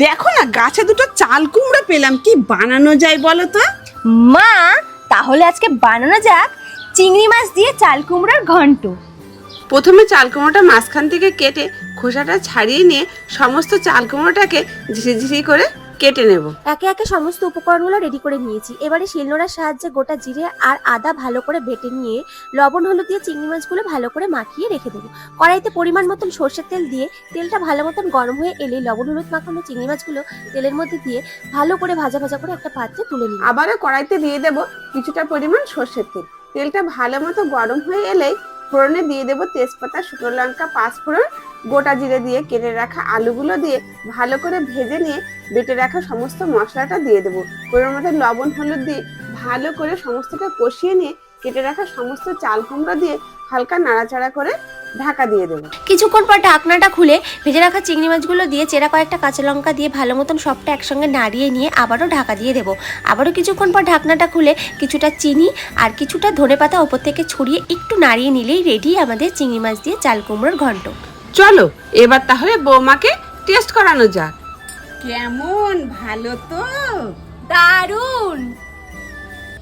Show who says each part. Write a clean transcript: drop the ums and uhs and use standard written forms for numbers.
Speaker 1: দেখো না, গাছে দুটো চাল কুমড়ো পেলাম, কি বানানো যায় বলো তো?
Speaker 2: মা, তাহলে আজকে বানানো যাক চিংড়ি মাছ দিয়ে চাল কুমড়োর ঘন্ট।
Speaker 1: প্রথমে চাল কুমড়োটা মাঝখান থেকে কেটে খোসাটা ছাড়িয়ে নিয়ে সমস্ত চাল কুমড়োটাকে ঝিরি ঝিরি করে কেটে নেব।
Speaker 2: একে একে সমস্ত উপকরণগুলো রেডি করে নিয়েছি। এবারে শিলনোড়ার সাহায্যে গোটা জিরে আর আদা ভালো করে বেটে নিয়ে লবণ হলুদ দিয়ে চিংড়ি মাছগুলো ভালো করে মাখিয়ে রেখে দেবো। কড়াইতে পরিমাণ মতন সর্ষের তেল দিয়ে তেলটা ভালো মতন গরম হয়ে এলে লবণ হলুদ মাখানো চিংড়ি মাছগুলো তেলের মধ্যে দিয়ে ভালো করে ভাজা ভাজা করে একটা পাত্রে তুলে নিই।
Speaker 1: আবারও কড়াইতে দিয়ে দেব কিছুটা পরিমাণ সর্ষের তেল। তেলটা ভালো মতো গরম হয়ে এলেই ফোড়নে দিয়ে দেব তেজপাতা, শুকনো লঙ্কা, পাঁচফোড়ন, গোটা জিরে দিয়ে কেটে রাখা আলুগুলো দিয়ে ভালো করে ভেজে নিয়ে বেটে রাখা সমস্ত মশলাটা দিয়ে দেবো। পরিমাণ মতো লবণ হলুদ দিয়ে ভালো করে সমস্তটা কষিয়ে নিয়ে কেটে রাখা সমস্ত চাল কুমড়ো দিয়ে হালকা নাড়াচাড়া করে ঢাকা দিয়ে দেবো।
Speaker 2: কিছুক্ষণ পর ঢাকনাটা খুলে ভেজে রাখা চিংড়ি মাছগুলো দিয়ে চেরা কয়েকটা কাঁচা লঙ্কা দিয়ে ভালো মতন সবটা একসঙ্গে নাড়িয়ে নিয়ে আবারও ঢাকা দিয়ে দেবো। আবারও কিছুক্ষণ পর ঢাকনাটা খুলে কিছুটা চিনি আর কিছুটা ধনেপাতা ওপর থেকে ছড়িয়ে একটু নাড়িয়ে নিলেই রেডি আমাদের চিংড়ি মাছ দিয়ে চাল কুমড়োর ঘন্ট।
Speaker 1: চলো এবার তাহলে বৌমাকে টেস্ট করানো যাক। কেমন, ভালো তো?
Speaker 2: দারুণ।